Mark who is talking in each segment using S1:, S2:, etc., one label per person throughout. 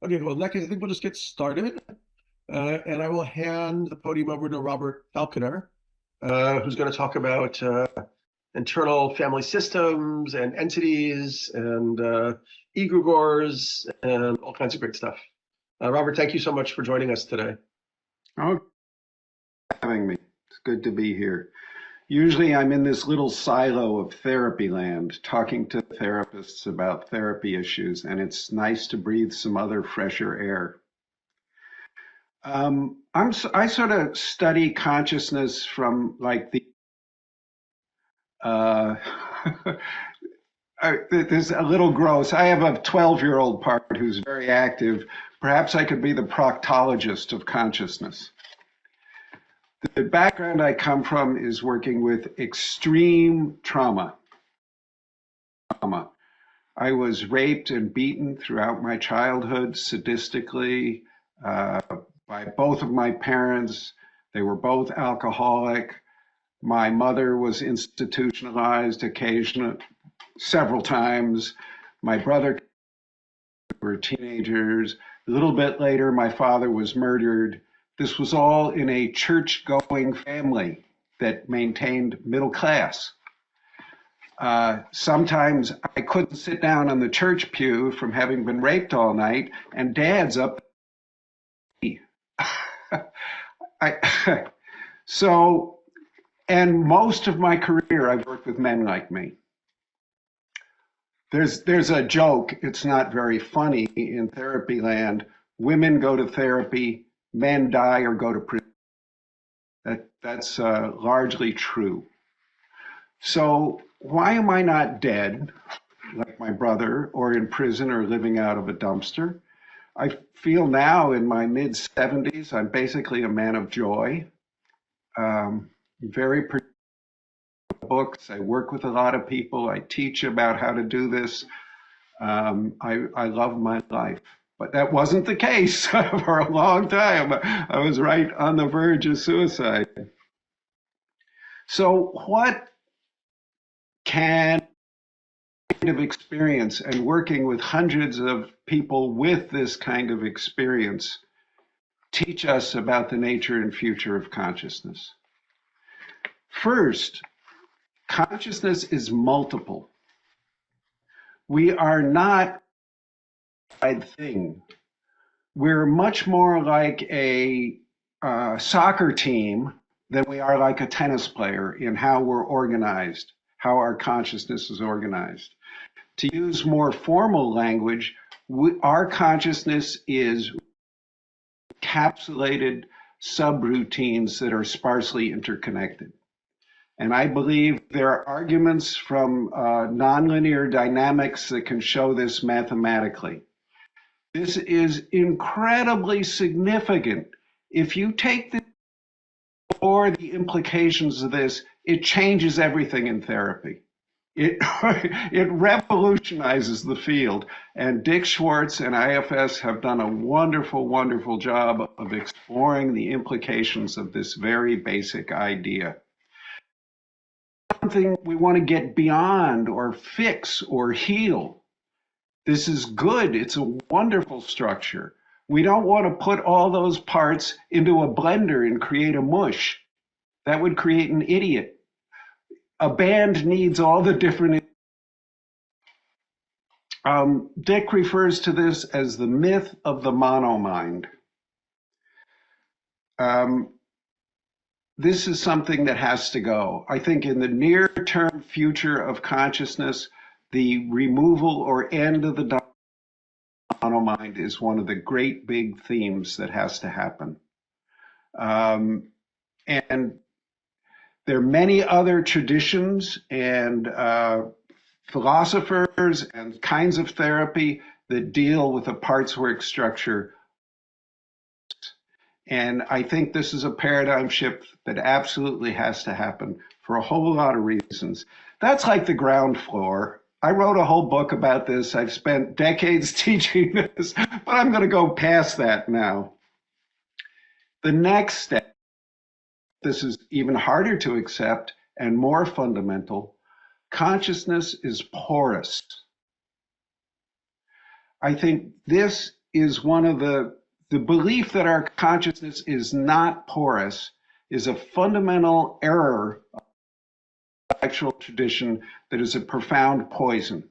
S1: Okay, well, in that case, I think we'll just get started. And I will hand the podium over to Robert Falconer, who's going to talk about internal family systems and entities and egregores and all kinds of great stuff. Robert, thank you so much for joining us today.
S2: Oh, having me. It's good to be here. Usually I'm in this little silo of therapy land, talking to therapists about therapy issues, and it's nice to breathe some other fresher air. I sort of study consciousness from like the uh, this is a little gross. I have a 12-year-old part who's very active. Perhaps I could be the proctologist of consciousness. The background I come from is working with extreme trauma. I was raped and beaten throughout my childhood sadistically by both of my parents. They were both alcoholic. My mother was institutionalized several times. My brother were teenagers. A little bit later, my father was murdered. This was all in a church-going family that maintained middle class. Sometimes I couldn't sit down on the church pew from having been raped all night, and Dad's up. And most of my career, I've worked with men like me. There's a joke. It's not very funny in therapy land. Women go to therapy, men die or go to prison. That's largely true. So why am I not dead, like my brother, or in prison or living out of a dumpster? I feel now in my mid-70s, I'm basically a man of joy. Very books. I work with a lot of people. I teach about how to do this. I love my life. But that wasn't the case for a long time. I was right on the verge of suicide. So what can kind of experience and working with hundreds of people with this kind of experience teach us about the nature and future of consciousness? First, consciousness is multiple. We are not a thing. We're much more like a soccer team than we are like a tennis player in how we're organized, how our consciousness is organized. To use more formal language, our consciousness is encapsulated subroutines that are sparsely interconnected. And I believe there are arguments from nonlinear dynamics that can show this mathematically. This is incredibly significant. If you take or the implications of this, it changes everything in therapy. It revolutionizes the field. And Dick Schwartz and IFS have done a wonderful, wonderful job of exploring the implications of this very basic idea. Something we want to get beyond or fix or heal. This is good. It's a wonderful structure. We don't want to put all those parts into a blender and create a mush. That would create an idiot. A band needs all the different. Dick refers to this as the myth of the monomind. This is something that has to go. I think in the near-term future of consciousness, the removal or end of the monomind is one of the great big themes that has to happen. And there are many other traditions and philosophers and kinds of therapy that deal with a parts work structure. And I think this is a paradigm shift that absolutely has to happen for a whole lot of reasons. That's like the ground floor. I wrote a whole book about this. I've spent decades teaching this, but I'm going to go past that now. The next step, this is even harder to accept and more fundamental. Consciousness is porous. I think this is one of the belief that our consciousness is not porous is a fundamental error of the intellectual tradition that is a profound poison.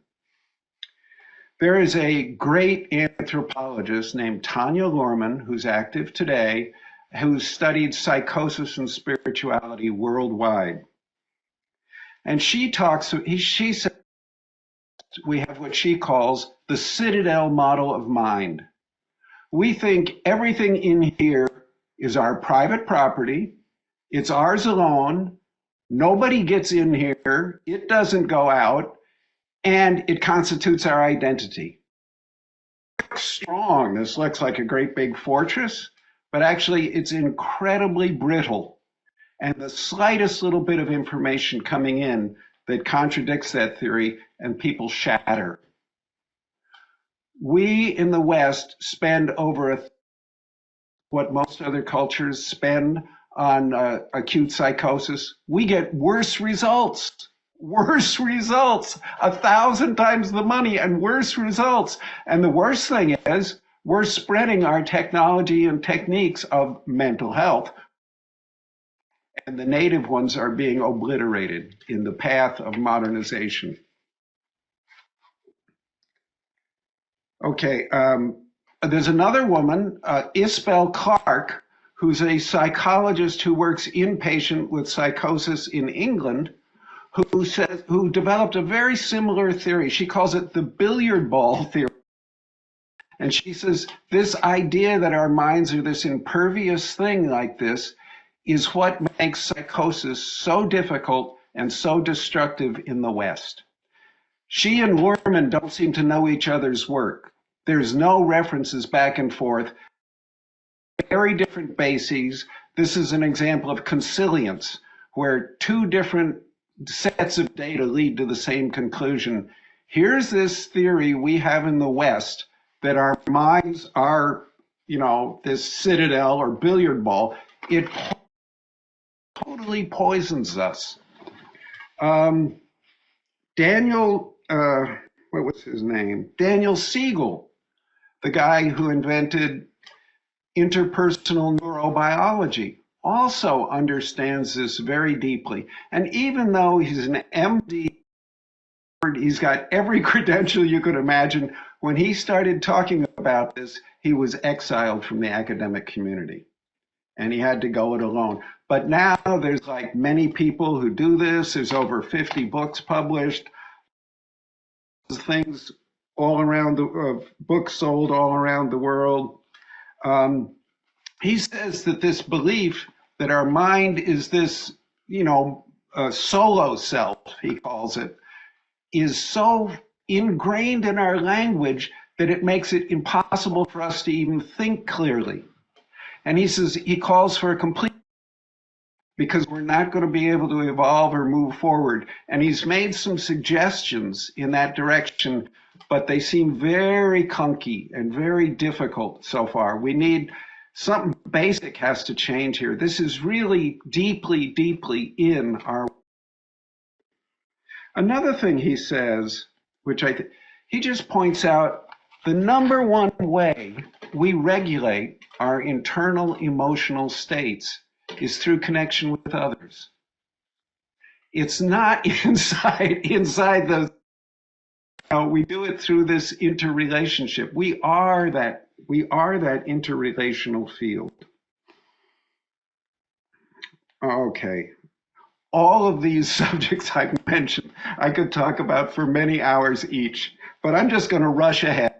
S2: There is a great anthropologist named Tanya Luhrmann, who's active today, who studied psychosis and spirituality worldwide. And she says we have what she calls the Citadel model of mind. We think everything in here is our private property. It's ours alone. Nobody gets in here. It doesn't go out. And it constitutes our identity. It's strong. This looks like a great big fortress, but actually it's incredibly brittle. And the slightest little bit of information coming in that contradicts that theory, and people shatter. We in the West spend over what most other cultures spend on acute psychosis. We get worse results. 1,000 times the money and worse results. And the worst thing is we're spreading our technology and techniques of mental health, and the native ones are being obliterated in the path of modernization. Okay, there's another woman, Isabel Clarke, who's a psychologist who works inpatient with psychosis in England, who developed a very similar theory. She calls it the billiard ball theory. And she says this idea that our minds are this impervious thing like this is what makes psychosis so difficult and so destructive in the West. She and Luhrmann don't seem to know each other's work. There's no references back and forth. Very different bases. This is an example of consilience, where two different sets of data lead to the same conclusion. Here's this theory we have in the West that our minds are, this citadel or billiard ball. It totally poisons us. Daniel, what was his name? Daniel Siegel, the guy who invented interpersonal neurobiology, also understands this very deeply. And even though he's an MD, he's got every credential you could imagine, when he started talking about this, he was exiled from the academic community and he had to go it alone. But now there's like many people who do this. There's over 50 books published, things all around books sold all around the world. He says that this belief that our mind is this, solo self, he calls it, is so ingrained in our language that it makes it impossible for us to even think clearly. And he says he calls for a complete, because we're not going to be able to evolve or move forward. And he's made some suggestions in that direction, but they seem very clunky and very difficult so far. We need something basic has to change here. This is really deeply, deeply in our. Another thing he says, which he just points out, the number one way we regulate our internal emotional states is through connection with others. It's not inside the. We do it through this interrelationship. We are that interrelational field. Okay. All of these subjects I've mentioned, I could talk about for many hours each, but I'm just going to rush ahead.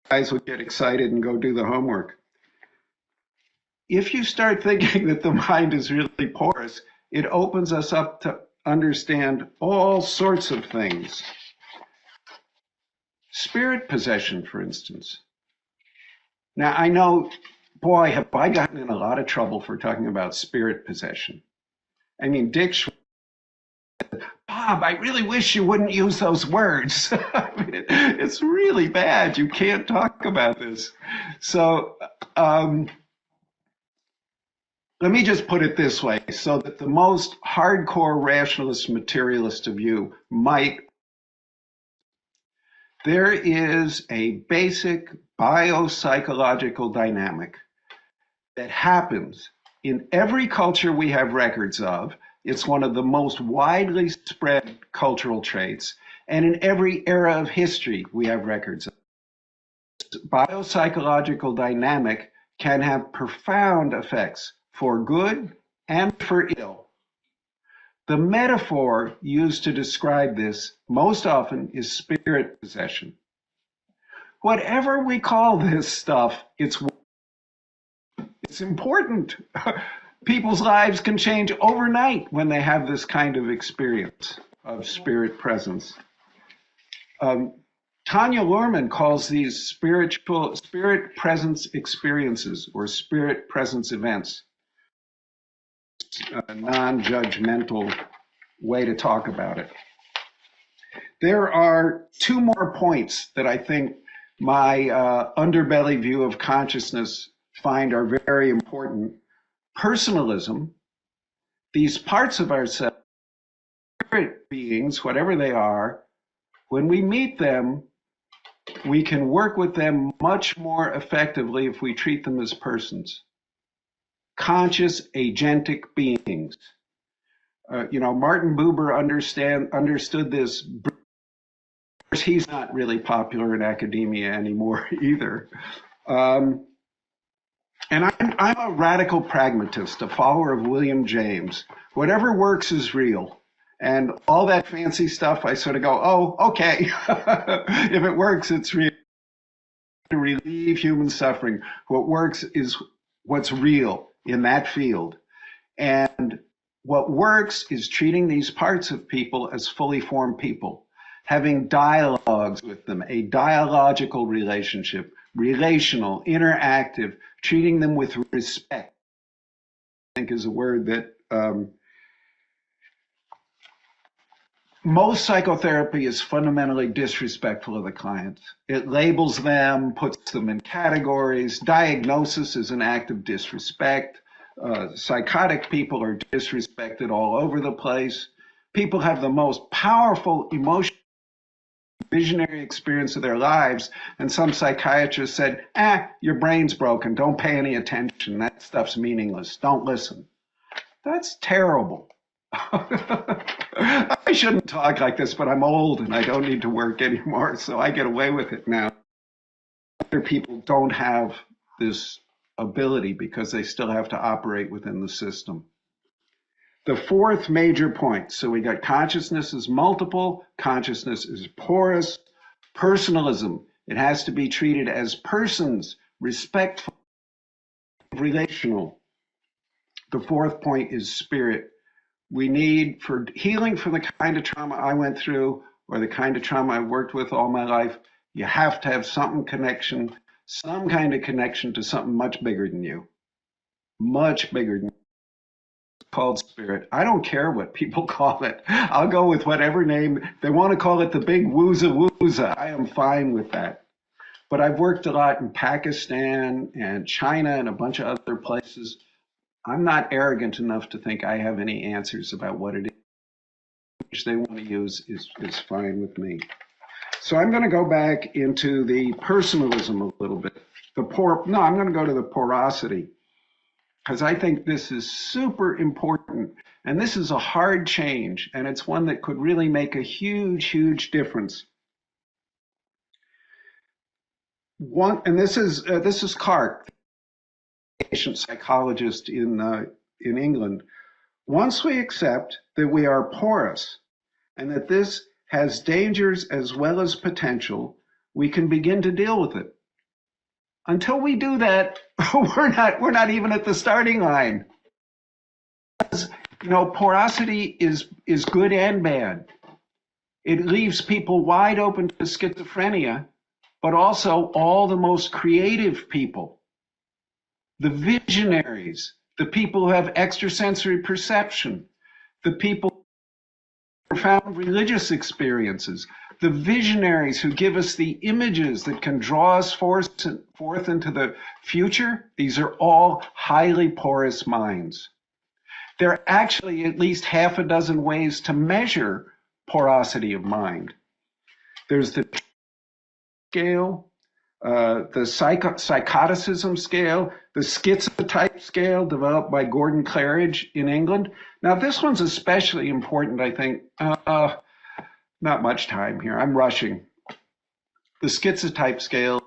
S2: You guys will get excited and go do the homework. If you start thinking that the mind is really porous, it opens us up to understand all sorts of things. Spirit possession, for instance. Now, I know, boy, have I gotten in a lot of trouble for talking about spirit possession. I mean, Dick, Bob, I really wish you wouldn't use those words. I mean, it's really bad. You can't talk about this. So let me just put it this way, so that the most hardcore rationalist materialist of you might. There is a basic biopsychological dynamic that happens in every culture we have records of. It's one of the most widely spread cultural traits, and in every era of history we have records of. Biopsychological dynamic can have profound effects for good and for ill. The metaphor used to describe this most often is spirit possession. Whatever we call this stuff, it's important. People's lives can change overnight when they have this kind of experience of spirit presence. Tanya Luhrmann calls these spirit presence experiences or spirit presence events. A non-judgmental way to talk about it. There are two more points that I think my underbelly view of consciousness find are very important. Personalism, these parts of ourselves, spirit beings, whatever they are, when we meet them, we can work with them much more effectively if we treat them as persons. Conscious, agentic beings. Martin Buber understood this. He's not really popular in academia anymore either. And I'm a radical pragmatist, a follower of William James. Whatever works is real. And all that fancy stuff, I sort of go, oh, okay. If it works, it's real. To relieve human suffering, what works is what's real in that field. And what works is treating these parts of people as fully formed people, having dialogues with them, a dialogical relationship, relational, interactive, treating them with respect, I think is a word that most psychotherapy is fundamentally disrespectful of the client. It labels them, puts them in categories. Diagnosis is an act of disrespect. Psychotic people are disrespected all over the place. People have the most powerful emotional, visionary experience of their lives, and some psychiatrist said, your brain's broken, don't pay any attention, that stuff's meaningless, don't listen. That's terrible. I shouldn't talk like this, but I'm old and I don't need to work anymore, so I get away with it now. Other people don't have this ability because they still have to operate within the system. The fourth major point, so we got consciousness is multiple, consciousness is porous, personalism, it has to be treated as persons, respectful, relational. The fourth point is spirit. We need, for healing from the kind of trauma I went through or the kind of trauma I've worked with all my life, you have to have some kind of connection to something much bigger than you. Much bigger than you. It's called spirit. I don't care what people call it. I'll go with whatever name. They want to call it the big wooza. I am fine with that. But I've worked a lot in Pakistan and China and a bunch of other places. I'm not arrogant enough to think I have any answers about what it is. Which they want to use is fine with me. So I'm going to go back into the personalism a little bit. I'm going to go to the porosity, because I think this is super important. And this is a hard change, and it's one that could really make a huge, huge difference. This is Clark, patient psychologist in England. Once we accept that we are porous and that this has dangers as well as potential, we can begin to deal with it. Until we do that, we're not even at the starting line. Porosity is good and bad. It leaves people wide open to schizophrenia, but also all the most creative people, the visionaries, the people who have extrasensory perception, the people with profound religious experiences, the visionaries who give us the images that can draw us forth into the future. These are all highly porous minds. There are actually at least half a dozen ways to measure porosity of mind. There's the scale, the psychoticism scale, the schizotype scale developed by Gordon Claridge in England. Now, this one's especially important, I think. Not much time here. I'm rushing. The schizotype scale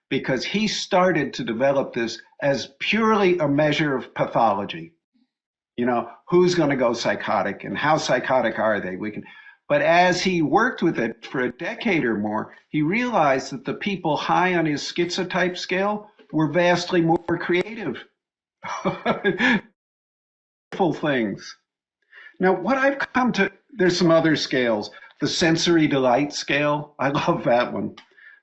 S2: because he started to develop this as purely a measure of pathology. You know, who's going to go psychotic and how psychotic are they? But as he worked with it for a decade or more, he realized that the people high on his schizotype scale were vastly more creative. Wonderful things. Now, what I've come to, there's some other scales. The sensory delight scale, I love that one.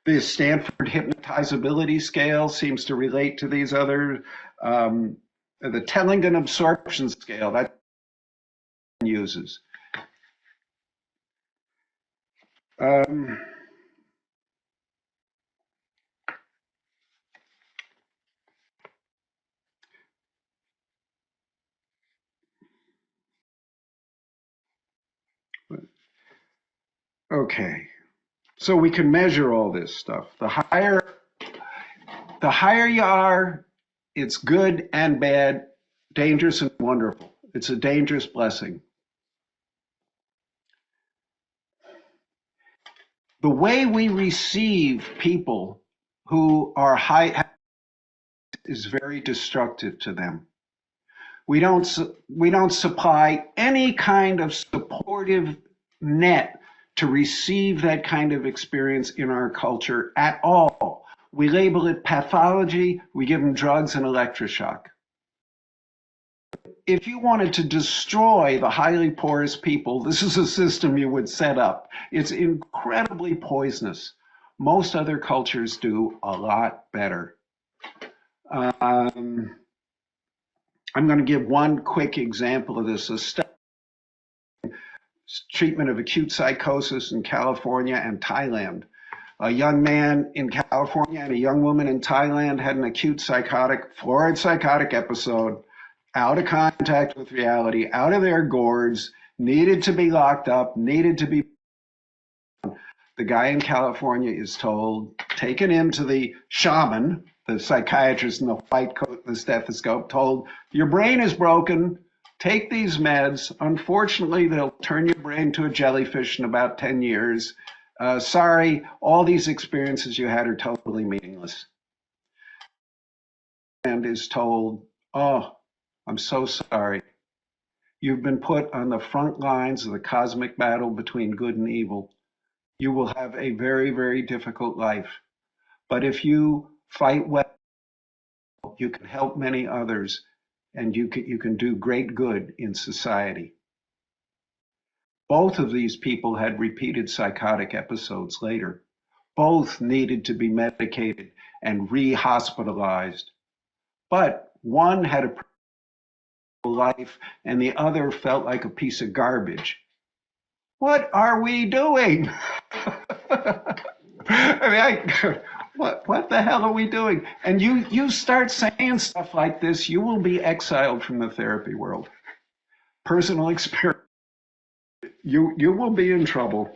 S2: The Stanford hypnotizability scale seems to relate to these other, the Tellingen absorption scale that uses. Okay, so we can measure all this stuff. The higher you are, it's good and bad, dangerous and wonderful. It's a dangerous blessing. The way we receive people who are high is very destructive to them. We don't supply any kind of supportive net to receive that kind of experience in our culture at all. We label it pathology. We give them drugs and electroshock. If you wanted to destroy the highly porous people, this is a system you would set up. It's incredibly poisonous. Most other cultures do a lot better. I'm going to give one quick example of this. A study treatment of acute psychosis in California and Thailand. A young man in California and a young woman in Thailand had an acute florid psychotic episode, out of contact with reality, out of their gourds, needed to be locked up, needed to be. The guy in California is told, taken into the shaman, the psychiatrist in the white coat, the stethoscope, told, your brain is broken, take these meds. Unfortunately, they'll turn your brain to a jellyfish in about 10 years. Sorry, all these experiences you had are totally meaningless. And is told, oh, I'm so sorry. You've been put on the front lines of the cosmic battle between good and evil. You will have a very, very difficult life. But if you fight well, you can help many others, and you can do great good in society. Both of these people had repeated psychotic episodes later. Both needed to be medicated and re-hospitalized. But one had a life and the other felt like a piece of garbage. What are we doing? What the hell are we doing? And you start saying stuff like this, you will be exiled from the therapy world. Personal experience. You will be in trouble.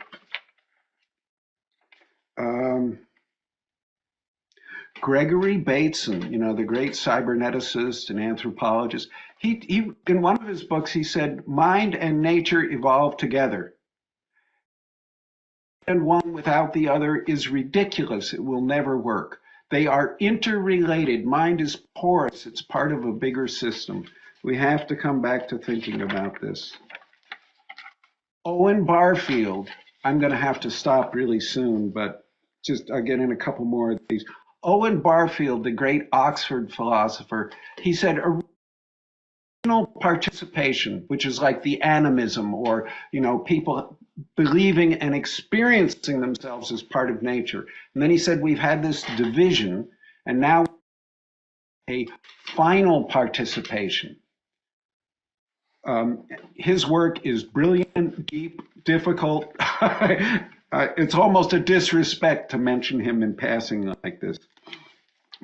S2: Gregory Bateson, you know, the great cyberneticist and anthropologist, he in one of his books, he said, mind and nature evolve together. And one without the other is ridiculous. It will never work. They are interrelated. Mind is porous. It's part of a bigger system. We have to come back to thinking about this. Owen Barfield, I'm going to have to stop really soon, but just I'll get in a couple more of these. Owen Barfield, the great Oxford philosopher, he said original participation, which is like the animism, or, you know, people believing and experiencing themselves as part of nature. And then he said, we've had this division, and now a final participation. His work is brilliant, deep, difficult. It's almost a disrespect to mention him in passing like this.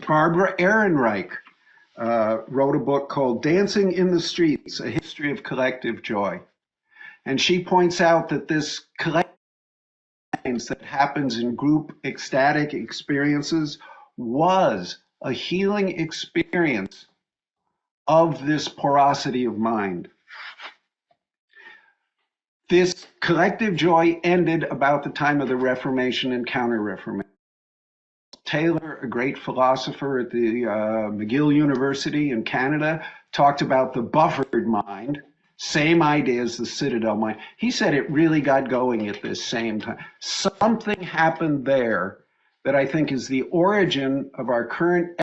S2: Barbara Ehrenreich wrote a book called Dancing in the Streets, A History of Collective Joy. And she points out that this collective minds that happens in group ecstatic experiences was a healing experience of this porosity of mind. This collective joy ended about the time of the Reformation and Counter-Reformation. Taylor, a great philosopher at the McGill University in Canada, talked about the buffered mind, same idea as the Citadel mind. He said it really got going at this same time. Something happened there that I think is the origin of our current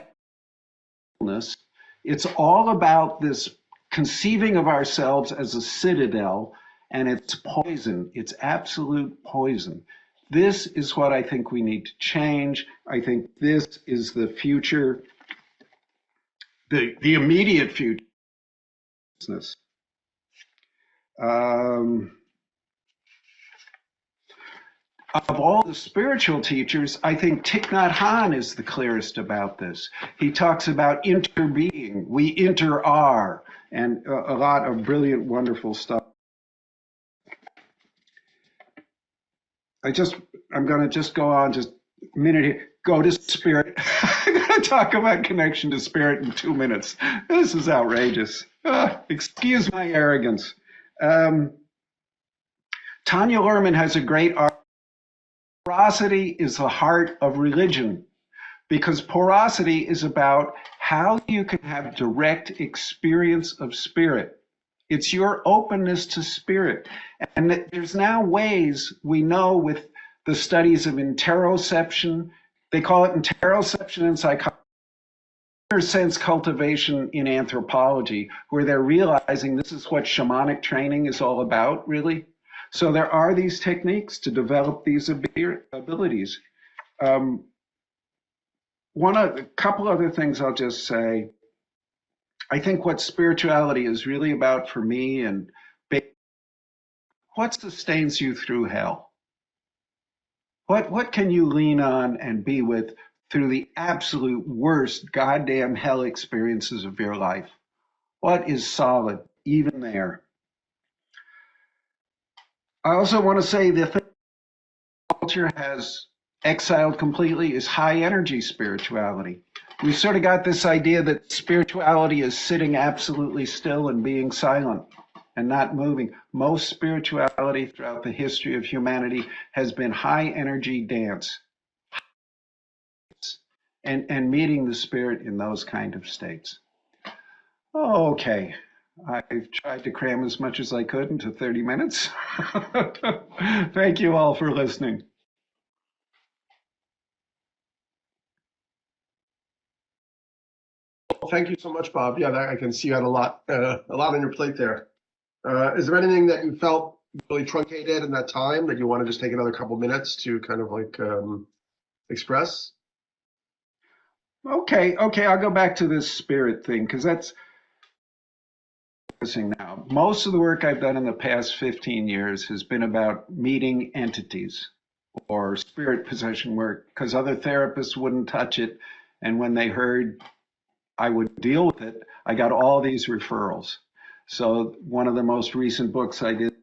S2: illness. It's all about this conceiving of ourselves as a citadel, and it's poison. It's absolute poison. This is what I think we need to change. I think this is the future, the immediate future. Of all the spiritual teachers, I think Thich Nhat Hanh is the clearest about this. He talks about interbeing, we inter-are, and a lot of brilliant, wonderful stuff. I'm going to just go on just a minute here. Go to spirit. I'm going to talk about connection to spirit in 2 minutes. This is outrageous. Excuse my arrogance. Tanya Luhrmann has a great art. Porosity is the heart of religion, because porosity is about how you can have direct experience of spirit. It's your openness to spirit. And there's now ways we know with the studies of interoception, they call it interoception in psychology, sense cultivation in anthropology, where they're realizing this is what shamanic training is all about, really. So there are these techniques to develop these abilities. A couple other things I'll just say. I think what spirituality is really about for me, and what sustains you through hell? What can you lean on and be with through the absolute worst goddamn hell experiences of your life? What is solid, even there? I also want to say the thing culture has exiled completely is high energy spirituality. We sort of got this idea that spirituality is sitting absolutely still and being silent and not moving. Most spirituality throughout the history of humanity has been high energy dance and meeting the spirit in those kind of states. Okay, I've tried to cram as much as I could into 30 minutes. Thank you all for listening.
S1: Thank you so much, Bob. Yeah, I can see you had a lot on your plate there. Is there anything that you felt really truncated in that time that you want to just take another couple minutes to kind of like express?
S2: Okay, I'll go back to this spirit thing, because that's focusing now. Most of the work I've done in the past 15 years has been about meeting entities or spirit possession work, because other therapists wouldn't touch it. And when they heard I would deal with it, I got all these referrals. So one of the most recent books I did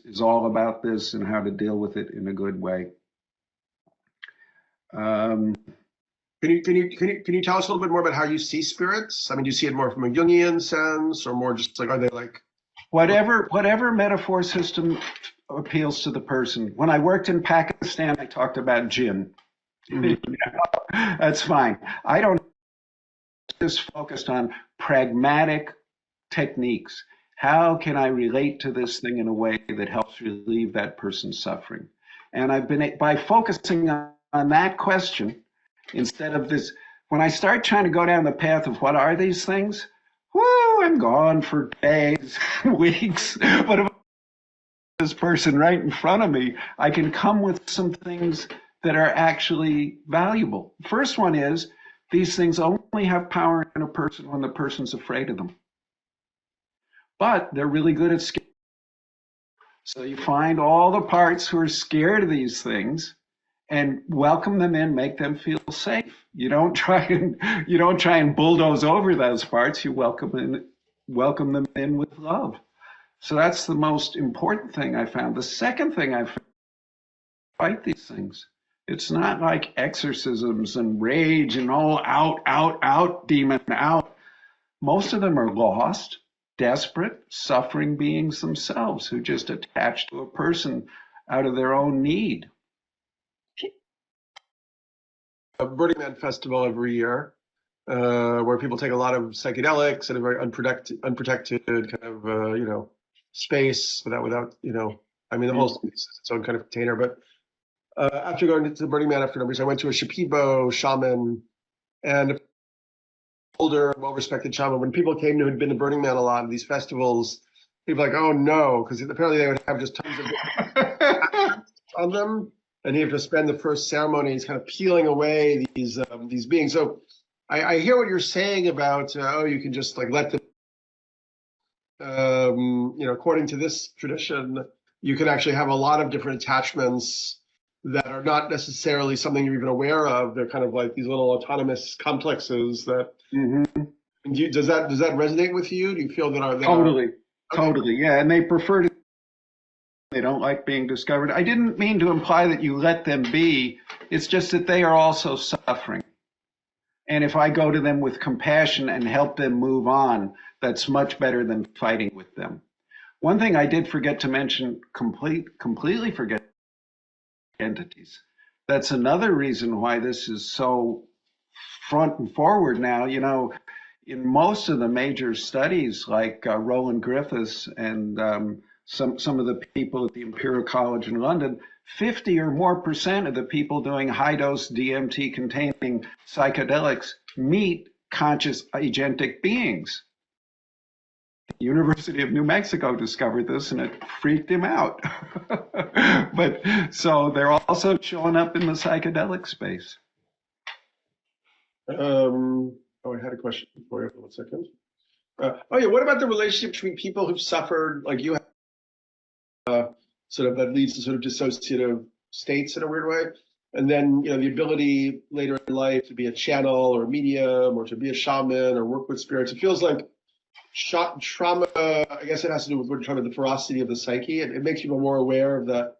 S2: is all about this and how to deal with it in a good way.
S1: Can you tell us a little bit more about how you see spirits? I mean, do you see it more from a Jungian sense, or more just like, are they like
S2: whatever metaphor system appeals to the person? When I worked in Pakistan, I talked about jinn. Mm-hmm. That's fine. I don't just focused on pragmatic techniques. How can I relate to this thing in a way that helps relieve that person's suffering? And I've been, by focusing on that question, instead of this, when I start trying to go down the path of what are these things, whoo, I'm gone for days, weeks. But if this person right in front of me, I can come with some things that are actually valuable. First one is, these things only have power in a person when the person's afraid of them. But they're really good at scaring. So you find all the parts who are scared of these things and welcome them in, make them feel safe. You don't try and bulldoze over those parts. You welcome them in with love. So that's the most important thing I found. The second thing I found, fight these things. It's not like exorcisms and rage and all out, out, out, demon out. Most of them are lost, desperate, suffering beings themselves who just attach to a person out of their own need.
S1: A Burning Man festival every year, where people take a lot of psychedelics in a very unprotected kind of space without I mean the whole space is its own kind of container. But after going to Burning Man after numbers, I went to a Shipibo shaman and older, well-respected shaman. When people came who had been to Burning Man a lot of these festivals, people were like, oh no, because apparently they would have just tons of on them. And you have to spend the first ceremonies kind of peeling away these beings. So I hear what you're saying about you can just like let them. According to this tradition, you can actually have a lot of different attachments that are not necessarily something you're even aware of. They're kind of like these little autonomous complexes that. Mm-hmm. Does that resonate with you? Do you feel that are
S2: totally, yeah, and they prefer to. They don't like being discovered. I didn't mean to imply that you let them be. It's just that they are also suffering. And if I go to them with compassion and help them move on, that's much better than fighting with them. One thing I did forget to mention, completely forget entities. That's another reason why this is so front and forward now. In most of the major studies, like Roland Griffiths and some of the people at the Imperial College in London, 50 or more % of the people doing high-dose DMT containing psychedelics meet conscious agentic beings. The University of New Mexico discovered this and it freaked him out. But so they're also showing up in the psychedelic space.
S1: I had a question for you for 1 second. What about the relationship between people who've suffered, like you have, sort of that leads to sort of dissociative states in a weird way, and then the ability later in life to be a channel or a medium or to be a shaman or work with spirits. It feels like trauma. I guess it has to do with what you're talking about, the ferocity of the psyche. It makes people more aware of that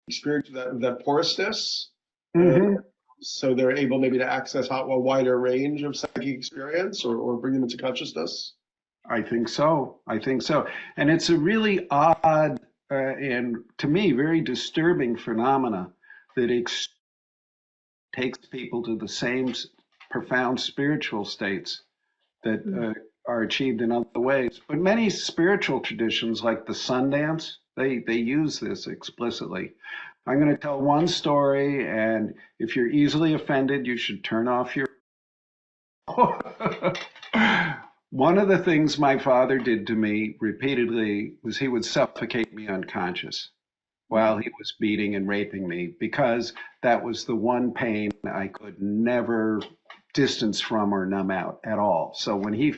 S1: experience, of that porousness. Mm-hmm. So they're able maybe to access a wider range of psychic experience or bring them into consciousness.
S2: I think so. And it's a really odd and, to me, very disturbing phenomena that takes people to the same profound spiritual states that are achieved in other ways. But many spiritual traditions, like the Sundance, they use this explicitly. I'm going to tell one story, and if you're easily offended, you should turn off your... One of the things my father did to me repeatedly was he would suffocate me unconscious while he was beating and raping me, because that was the one pain I could never distance from or numb out at all. So when he...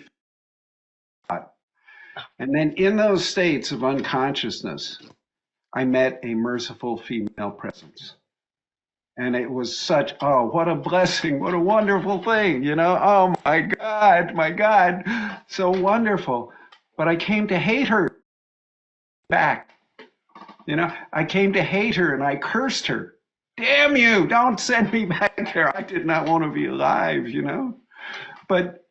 S2: And then in those states of unconsciousness, I met a merciful female presence. And it was such, what a blessing, what a wonderful thing, oh my God, so wonderful. But I came to hate her back. I came to hate her and I cursed her. Damn you, don't send me back there. I did not want to be alive, But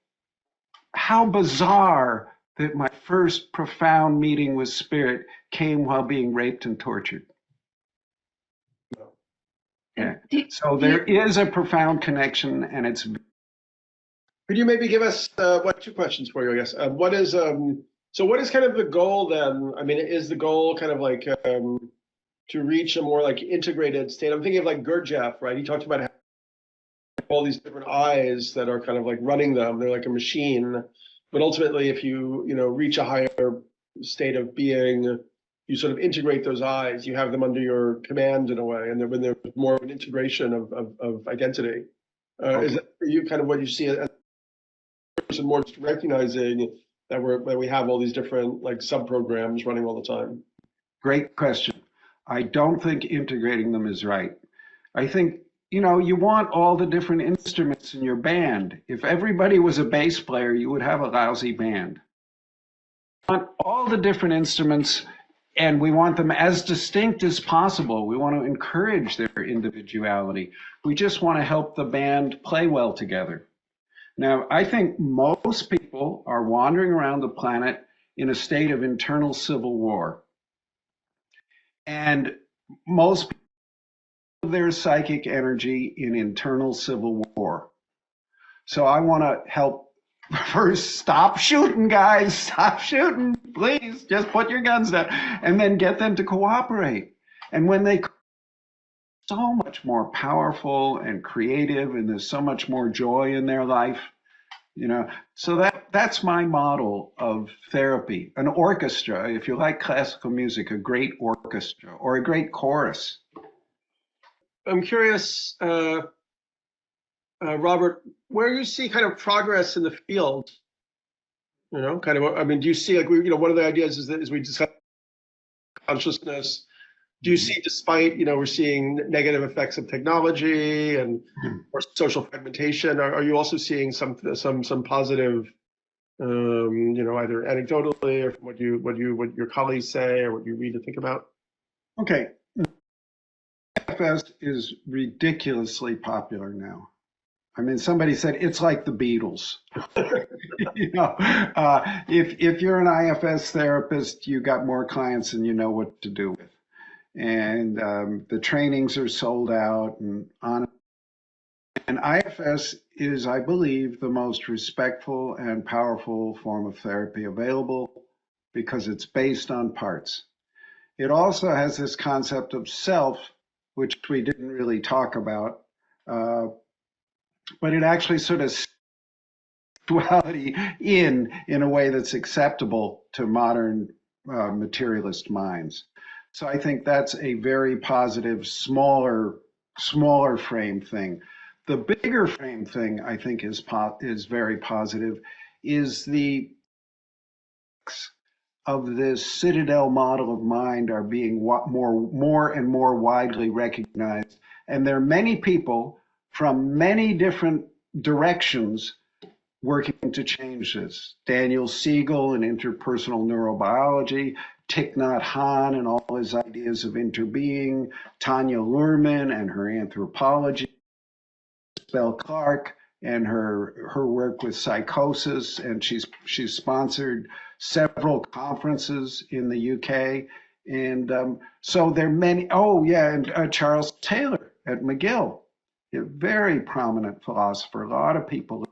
S2: how bizarre that my first profound meeting with spirit came while being raped and tortured. Yeah. So there is a profound connection, and it's.
S1: Could you maybe give us 2 questions for you, I guess? What is kind of the goal then? I mean, is the goal kind of like to reach a more like integrated state? I'm thinking of like Gurdjieff, right? He talked about all these different eyes that are kind of like running them. They're like a machine. But ultimately, if you reach a higher state of being, you sort of integrate those eyes. You have them under your command in a way, and when there's more of an integration of identity. Is that for you kind of what you see as a person, more just recognizing that we have all these different like sub-programs running all the time?
S2: Great question. I don't think integrating them is right. I think you want all the different instruments in your band. If everybody was a bass player, you would have a lousy band. You want all the different instruments And we want them as distinct as possible. We want to encourage their individuality. We just want to help the band play well together. Now, I think most people are wandering around the planet in a state of internal civil war. And most people have their psychic energy in internal civil war. So I want to help. First, stop shooting, guys. Stop shooting. Please, just put your guns down. And then get them to cooperate. And when they so much more powerful and creative, and there's so much more joy in their life, you know. So that's my model of therapy. An orchestra, if you like classical music, a great orchestra or a great chorus.
S1: I'm curious, Robert, where you see kind of progress in the field, you know, kind of, I mean, do you see, like, one of the ideas is that as we discuss consciousness, do you see, despite, we're seeing negative effects of technology and or social fragmentation, are you also seeing some positive, either anecdotally or from what your colleagues say or what you read to think about?
S2: Okay. IFS is ridiculously popular now. I mean, somebody said it's like the Beatles. If you're an IFS therapist, you got more clients than you know what to do with, and the trainings are sold out and on. And IFS is, I believe, the most respectful and powerful form of therapy available because it's based on parts. It also has this concept of self, which we didn't really talk about. But it actually sort of sexuality in a way that's acceptable to modern materialist minds. So I think that's a very positive, smaller frame thing. The bigger frame thing I think is very positive is the of this Citadel model of mind are being more and more widely recognized, and there are many people from many different directions working to change this. Daniel Siegel in interpersonal neurobiology, Thich Nhat Hanh and all his ideas of interbeing, Tanya Luhrmann and her anthropology, Bell Clark and her work with psychosis, and she's sponsored several conferences in the UK. And so there are many, and Charles Taylor at McGill, a very prominent philosopher, a lot of people.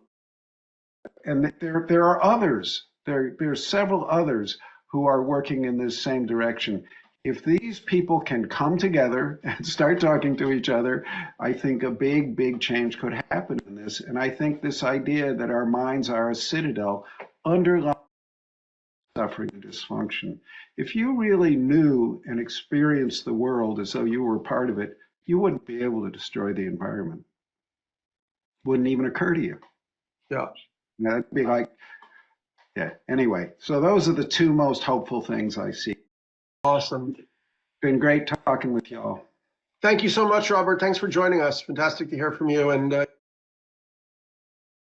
S2: And there are others, there are several others who are working in this same direction. If these people can come together and start talking to each other, I think a big change could happen in this. And I think this idea that our minds are a citadel underlies suffering and dysfunction. If you really knew and experienced the world as though you were part of it, you wouldn't be able to destroy the environment. Wouldn't even occur to you.
S1: Yeah.
S2: That'd be like, yeah. Anyway, so those are the two most hopeful things I see.
S1: Awesome.
S2: Been great talking with y'all.
S1: Thank you so much, Robert. Thanks for joining us. Fantastic to hear from you. And